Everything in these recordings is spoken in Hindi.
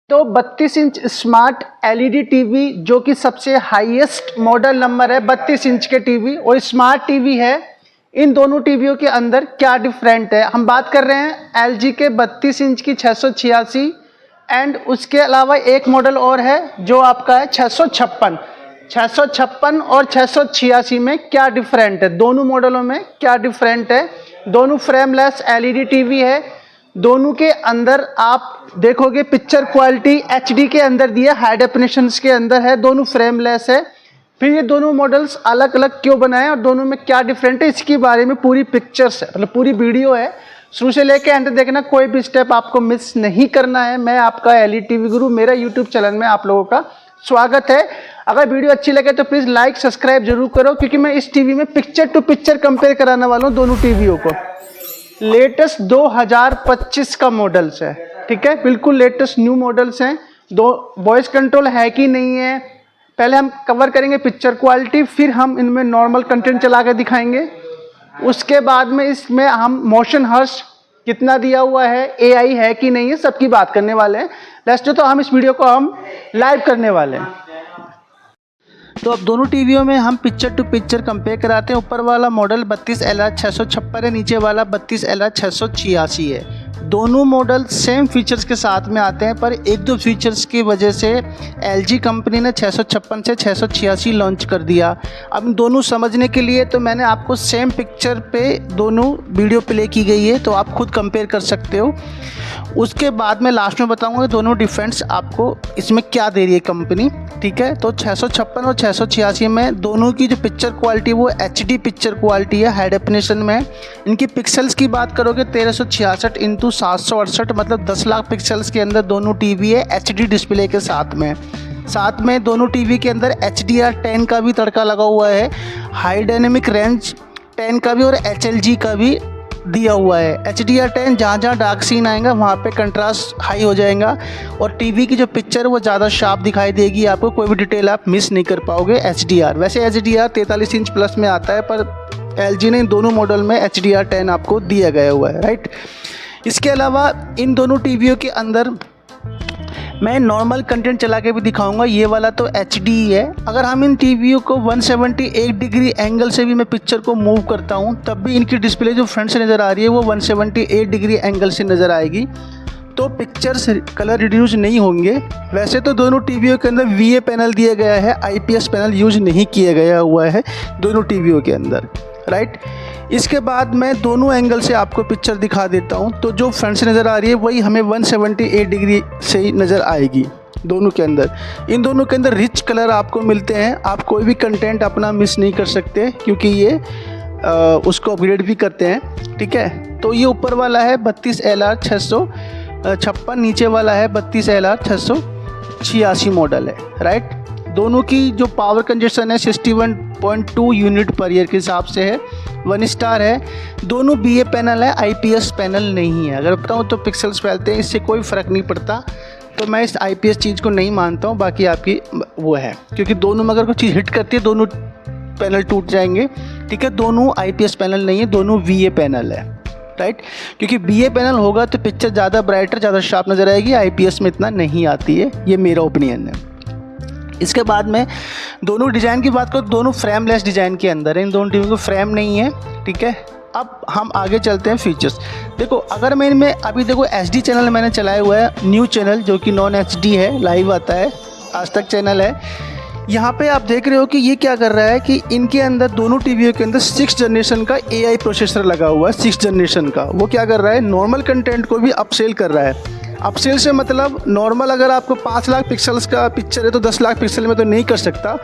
तो 32 इंच स्मार्ट एलईडी टीवी जो कि सबसे हाईएस्ट मॉडल नंबर है 32 इंच के टीवी और स्मार्ट टीवी है। इन दोनों टीवियों के अंदर क्या डिफरेंट है, हम बात कर रहे हैं एलजी के 32 इंच की 686 एंड उसके अलावा एक मॉडल और है जो आपका है 656 और 686 में क्या डिफरेंट है, दोनों मॉडलों में क्या डिफरेंट है। दोनों फ्रेमलेस एलईडी टीवी है, दोनों के अंदर आप देखोगे पिक्चर क्वालिटी एचडी के अंदर दी है, हाई डेफिनेशन के अंदर है, दोनों फ्रेमलेस है। फिर ये दोनों मॉडल्स अलग अलग क्यों बनाए और दोनों में क्या डिफरेंट है, इसके बारे में पूरी पिक्चर्स है, मतलब पूरी वीडियो है, शुरू से लेके एंड देखना, कोई भी स्टेप आपको मिस नहीं करना है। मैं आपका एलईडी टीवी गुरु, मेरा यूट्यूब चैनल में आप लोगों का स्वागत है। अगर वीडियो अच्छी लगे तो प्लीज़ लाइक सब्सक्राइब जरूर करो, क्योंकि मैं इस टीवी में पिक्चर टू पिक्चर कंपेयर कराने वाला हूँ दोनों टीवियों को। लेटेस्ट 2025 का मॉडल्स है, ठीक है, बिल्कुल लेटेस्ट न्यू मॉडल्स हैं। दो वॉइस कंट्रोल है कि नहीं है, पहले हम कवर करेंगे पिक्चर क्वालिटी, फिर हम इनमें नॉर्मल कंटेंट चला के दिखाएंगे। उसके बाद में इसमें हम मोशन हर्ष कितना दिया हुआ है, एआई है कि नहीं है, सबकी बात करने वाले हैं। लेट्स तो हम इस वीडियो को हम लाइव करने वाले हैं। तो अब दोनों टीवियों में हम पिक्चर टू पिक्चर कंपेयर कराते हैं। ऊपर वाला मॉडल 32LR 656 है, नीचे वाला 32LR 686 है। दोनों मॉडल सेम फीचर्स के साथ में आते हैं, पर एक दो फीचर्स की वजह से एलजी कंपनी ने 656 से 686 लॉन्च कर दिया। अब दोनों समझने के लिए तो मैंने आपको सेम पिक्चर पे दोनों वीडियो प्ले की गई है, तो आप खुद कंपेयर कर सकते हो। उसके बाद मैं लास्ट में बताऊंगा दोनों डिफरेंस आपको इसमें क्या दे रही है कंपनी, ठीक है। तो 656 और 686 में दोनों की जो पिक्चर क्वालिटी वो एचडी पिक्चर क्वालिटी है, हाई डेफिनेशन में। इनकी पिक्सल्स की बात करोगे 1366 इंटू 768, मतलब 10 लाख पिक्सल्स के अंदर दोनों टीवी है एचडी डिस्प्ले के साथ में दोनों टीवी के अंदर HDR10 का भी तड़का लगा हुआ है, हाई डायनेमिक रेंज 10 का भी और HLG का भी दिया हुआ है। HDR10 जहाँ जहाँ डार्क सीन आएगा वहाँ पे कंट्रास्ट हाई हो जाएगा और टीवी की जो पिक्चर वो ज़्यादा शार्प दिखाई देगी, आपको कोई भी डिटेल आप मिस नहीं कर पाओगे। HDR वैसे HDR 43 इंच प्लस में आता है, पर LG ने इन दोनों मॉडल में HDR10 आपको दिया गया हुआ है, राइट। इसके अलावा इन दोनों टीवियों के अंदर मैं नॉर्मल कंटेंट चला के भी दिखाऊंगा। ये वाला तो HD है। अगर हम इन टीवियों को 178 डिग्री एंगल से भी मैं पिक्चर को मूव करता हूँ, तब भी इनकी डिस्प्ले जो फ्रंट से नज़र आ रही है वो 178 डिग्री एंगल से नज़र आएगी, तो पिक्चर्स कलर रिड्यूस नहीं होंगे। वैसे तो दोनों टीवियों के अंदर VA पैनल दिया गया है, IPS पैनल यूज नहीं किया गया हुआ है दोनों टीवियों के अंदर, राइट। इसके बाद मैं दोनों एंगल से आपको पिक्चर दिखा देता हूं। तो जो फ्रंट से नज़र आ रही है वही हमें 178 डिग्री से ही नज़र आएगी दोनों के अंदर। इन दोनों के अंदर रिच कलर आपको मिलते हैं, आप कोई भी कंटेंट अपना मिस नहीं कर सकते, क्योंकि ये उसको अपग्रेड भी करते हैं, ठीक है। तो ये ऊपर वाला है 32LR 656, नीचे वाला है 32LR 686 मॉडल है, राइट। दोनों की जो पावर कंजप्शन है 61.2 यूनिट पर ईयर के हिसाब से है, 1 स्टार है। दोनों BA पैनल है, IPS पैनल नहीं है। अगर बताऊँ तो पिक्सल्स फैलते हैं, इससे कोई फ़र्क नहीं पड़ता, तो मैं इस IPS चीज़ को नहीं मानता हूँ। बाकी आपकी वो है, क्योंकि दोनों में अगर कोई चीज़ हिट करती है दोनों पैनल टूट जाएंगे, ठीक है। दोनों IPS पैनल नहीं है, दोनों VA पैनल है, राइट। क्योंकि BA पैनल होगा तो पिक्चर ज़्यादा ब्राइटर, ज़्यादा शार्प नज़र आएगी, IPS में इतना नहीं आती है, ये मेरा ओपिनियन है। इसके बाद में दोनों डिज़ाइन की बात करो, दोनों फ्रेमलेस डिज़ाइन के अंदर है, इन दोनों टीवी को फ्रेम नहीं है, ठीक है। अब हम आगे चलते हैं फीचर्स। देखो अगर मैं इनमें अभी देखो HD चैनल मैंने चलाया हुआ है, न्यू चैनल जो कि नॉन HD है, लाइव आता है, आज तक चैनल है। यहाँ पे आप देख रहे हो कि ये क्या कर रहा है कि इनके अंदर दोनों टीवियों के अंदर 6th जनरेशन का AI प्रोसेसर लगा हुआ है, 6th जनरेशन का। वो क्या कर रहा है, नॉर्मल कंटेंट को भी अपसेल कर रहा है। अपसेल से मतलब नॉर्मल अगर आपको 5 लाख पिक्सल्स का पिक्चर है तो 10 लाख पिक्सल में तो नहीं कर सकता,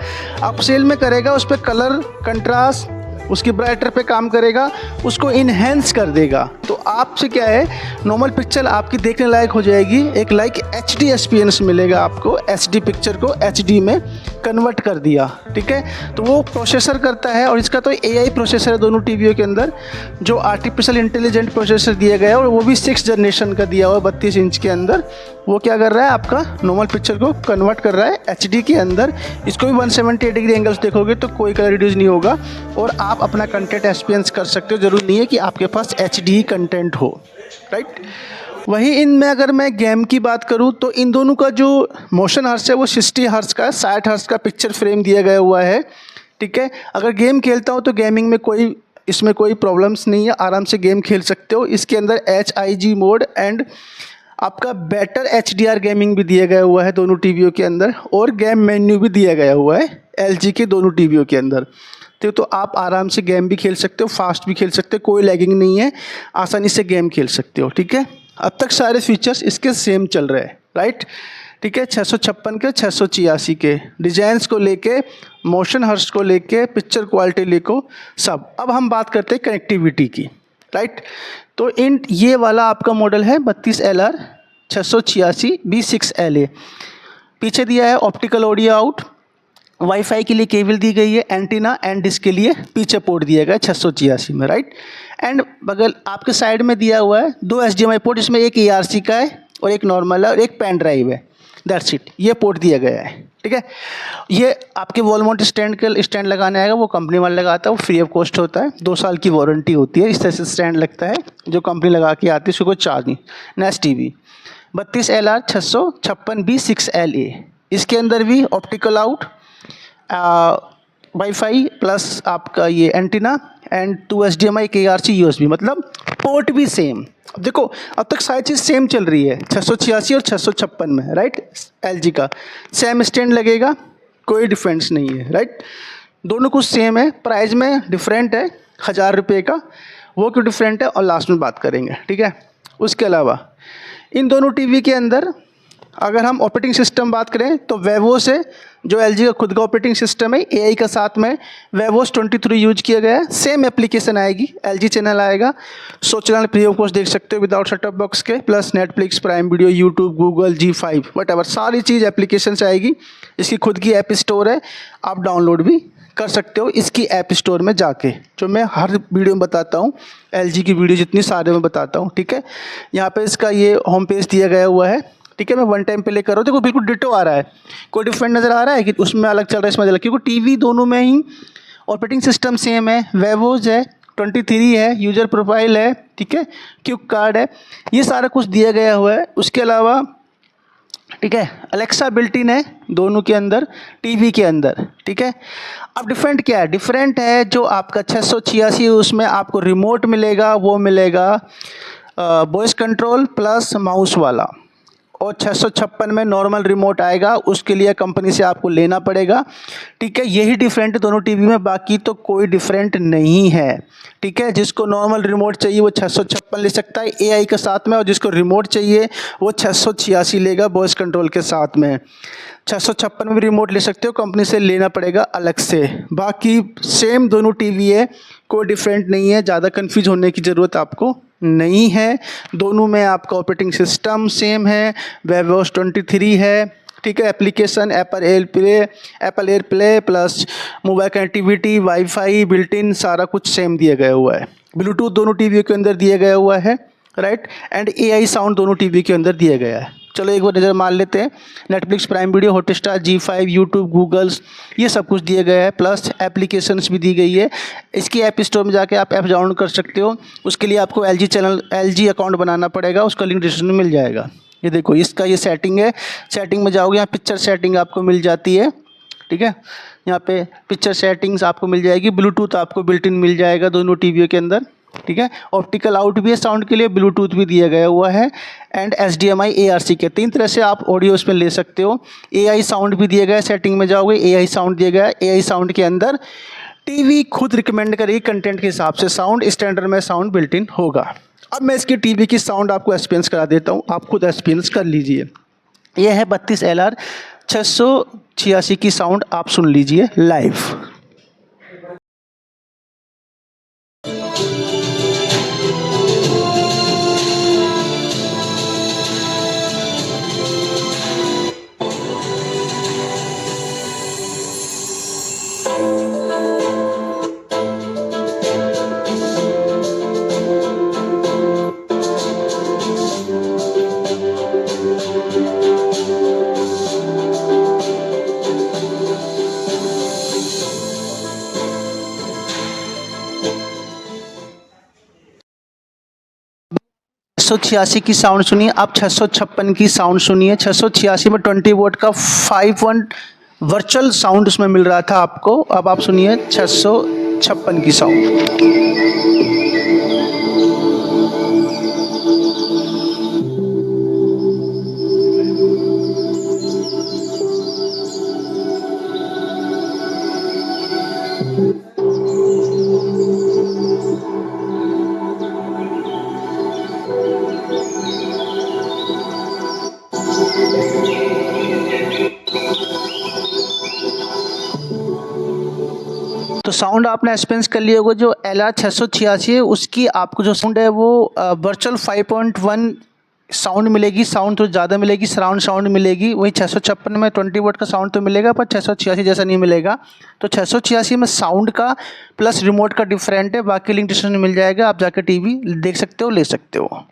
अपसेल में करेगा, उस पर कलर कंट्रास्ट उसकी ब्राइटर पे काम करेगा, उसको इन्हेंस कर देगा। तो आपसे क्या है, नॉर्मल पिक्चर आपकी देखने लायक हो जाएगी, एक लाइक HD एक्सपीरियंस मिलेगा आपको। HD पिक्चर को HD में कन्वर्ट कर दिया, ठीक है। तो वो प्रोसेसर करता है, और इसका तो AI प्रोसेसर है दोनों टीवियों के अंदर, जो आर्टिफिशियल इंटेलिजेंट प्रोसेसर दिया गया है, और वो भी 6th जनरेशन का दिया हुआ है 32 इंच के अंदर। वो क्या कर रहा है, आपका नॉर्मल पिक्चर को कन्वर्ट कर रहा है HD के अंदर। इसको भी 178 डिग्री एंगल्स देखोगे तो कोई कलर रिड्यूस नहीं होगा, और आप अपना कंटेंट एक्सपीरियंस कर सकते हो। ज़रूरी नहीं है कि आपके पास HD कंटेंट हो, राइट। वही इनमें अगर मैं गेम की बात करूं तो इन दोनों का जो मोशन हर्ट्स है वो 60 हर्ट्स का, 60 हर्ट्स का पिक्चर फ्रेम दिया गया हुआ है। ठीक है, अगर गेम खेलता हूं तो गेमिंग में कोई इसमें कोई प्रॉब्लम्स नहीं है, आराम से गेम खेल सकते हो। इसके अंदर HIG मोड एंड आपका बेटर HDR गेमिंग भी दिया गया हुआ है दोनों टीवियों के अंदर, और गेम मेन्यू भी दिया गया हुआ है LG के दोनों टीवियों के अंदर। तो आप आराम से गेम भी खेल सकते हो, फास्ट भी खेल सकते हो, कोई लैगिंग नहीं है, आसानी से गेम खेल सकते हो। ठीक है, अब तक सारे फीचर्स इसके सेम चल रहे हैं, राइट। ठीक है, 656 के 686 के डिजाइंस को लेके, मोशन हर्ट्स को लेके, पिक्चर क्वालिटी लेको सब। अब हम बात करते हैं कनेक्टिविटी की, राइट। तो इन ये वाला आपका मॉडल है 32LR 686 B6LA। पीछे दिया है ऑप्टिकल ऑडियो आउट, वाईफाई के लिए केबल दी गई है, एंटीना एंड डिस्क के लिए पीछे पोर्ट दिया गया है 686 में, राइट। एंड बगल आपके साइड में दिया हुआ है 2 HDMI पोर्ट, इसमें एक ARC का है और एक नॉर्मल है और एक पेन ड्राइव है, दैट्स इट। ये पोर्ट दिया गया है। ठीक है, ये आपके वॉल माउंट स्टैंड के स्टैंड लगाने आएगा, वो कंपनी वाला लगाता है, वो फ्री ऑफ कॉस्ट होता है, 2 साल की वारंटी होती है। इस तरह से स्टैंड लगता है जो कंपनी लगा के आती है, उसको कोई चार्ज नहीं। नेक्स्ट टीवी 32LR 656 B6LA, इसके अंदर भी ऑप्टिकल आउट, वाईफाई प्लस आपका ये एंटीना एंड 2 HDMI एक ARC USB, मतलब पोर्ट भी सेम। अब देखो, अब तक सारी चीज़ सेम चल रही है 686 और 656 में, राइट। LG का सेम स्टैंड लगेगा, कोई डिफरेंस नहीं है, राइट। दोनों कुछ सेम है, प्राइस में डिफरेंट है 1000 रुपये का, वो क्यों डिफरेंट है और लास्ट में बात करेंगे। ठीक है, उसके अलावा इन दोनों टीवी के अंदर अगर हम ऑपरेटिंग सिस्टम बात करें तो वेवोस है, जो LG का खुद का ऑपरेटिंग सिस्टम है, AI का साथ में वेवोस 23 यूज किया गया है। सेम एप्लीकेशन आएगी, LG चैनल आएगा, 100 चैनल फ्री ऑफ कॉस्ट देख सकते हो विदाउट सेटअप बॉक्स के, plus Netflix, Prime video, YouTube, Google, G5 what सारी चीज़ एप्लीकेशन से आएगी। इसकी खुद की ऐप स्टोर है, आप डाउनलोड भी कर सकते हो इसकी ऐप स्टोर में जाके, जो मैं हर वीडियो में बताता हूँ, LG की वीडियो जितनी सारे में बताता हूँ। ठीक है, यहाँ पे इसका ये होम पेज दिया गया हुआ है। ठीक है, मैं वन टाइम प्ले कर रहा हूँ, देखो बिल्कुल डिटो आ रहा है, कोई डिफरेंट नज़र आ रहा है कि उसमें अलग चल रहा है इसमें अलग, क्योंकि टीवी दोनों में ही ऑपरेटिंग सिस्टम सेम है, वेवोज है, 23 है, यूजर प्रोफाइल है, ठीक है, क्यूक कार्ड है, ये सारा कुछ दिया गया हुआ है। उसके अलावा ठीक है, अलेक्सा बिल्ट इन है दोनों के अंदर, टीवी के अंदर। ठीक है, अब डिफरेंट क्या है, डिफरेंट है जो आपका 686 उसमें आपको रिमोट मिलेगा, वो मिलेगा वॉइस कंट्रोल प्लस माउस वाला, और 656 में नॉर्मल रिमोट आएगा, उसके लिए कंपनी से आपको लेना पड़ेगा। ठीक है, यही डिफरेंट है दोनों टीवी में, बाकी तो कोई डिफरेंट नहीं है। ठीक है, जिसको नॉर्मल रिमोट चाहिए वो 656 ले सकता है AI के साथ में, और जिसको रिमोट चाहिए वो 686 लेगा वॉइस कंट्रोल के साथ में। 656 में भी रिमोट ले सकते हो, कंपनी से लेना पड़ेगा अलग से। बाकी सेम दोनों टीवी है, कोई डिफरेंट नहीं है, ज़्यादा कन्फ्यूज होने की ज़रूरत आपको नहीं है। दोनों में आपका ऑपरेटिंग सिस्टम सेम है, वेवोस 23 है। ठीक है, application Apple air play plus mobile connectivity, wifi, built in सारा कुछ सेम दिया गया हुआ है। ब्लूटूथ दोनों टीवी के अंदर दिया गया हुआ है, राइट, एंड AI साउंड दोनों टीवी के अंदर दिया गया है। चलो एक बार नज़र मार लेते हैं, Netflix, Prime Video, Hotstar, G5, YouTube, Googles, ये सब कुछ दिया गया है, प्लस एप्लीकेशंस भी दी गई है। इसकी ऐप स्टोर में जाके आप ऐप डाउनलोड कर सकते हो, उसके लिए आपको LG अकाउंट बनाना पड़ेगा, उसका लिंक डिस्क्रिप्शन में मिल जाएगा। ये देखो, इसका ये सेटिंग है, सेटिंग में जाओगे, यहाँ पिक्चर सेटिंग आपको मिल जाती है। ठीक है, यहाँ पे पिक्चर सेटिंग्स आपको मिल जाएगी, ब्लूटूथ आपको बिल्ट इन मिल जाएगा दोनों टीवियों के अंदर। ठीक है, ऑप्टिकल आउट भी है साउंड के लिए, ब्लूटूथ भी दिया गया हुआ है, एंड HDMI ARC के 3 तरह से आप ऑडियो इसमें ले सकते हो। AI साउंड भी दिया गया है, सेटिंग में जाओगे AI साउंड दिया गया है। AI साउंड के अंदर टीवी खुद रिकमेंड करेगी कंटेंट के हिसाब से, साउंड स्टैंडर्ड में साउंड बिल्ट इन होगा। अब मैं इसकी टीवी की साउंड आपको एक्सपीरियंस करा देता हूँ, आप खुद एक्सपीरियंस कर लीजिए। यह है 32LR 686 की साउंड, आप सुन लीजिए लाइव। 686 की साउंड सुनिए, अब 656 की साउंड सुनिए। 686 में 20 वोट का 5 वर्चुअल साउंड उसमें मिल रहा था आपको। अब आप सुनिए 656 की साउंड। तो साउंड आपने एक्सपीरियंस कर लिया होगा। जो LR 686 है उसकी आपको जो साउंड है वो वर्चुअल 5.1 साउंड मिलेगी, साउंड तो ज़्यादा मिलेगी, सराउंड साउंड मिलेगी। वही 656 में 20 वोट का साउंड तो मिलेगा पर 686 जैसा नहीं मिलेगा। तो 686 में साउंड का प्लस रिमोट का डिफरेंट है। बाकी लिंक डिस्क्रिप्शन में मिल जाएगा, आप जाकर टीवी देख सकते हो, ले सकते हो।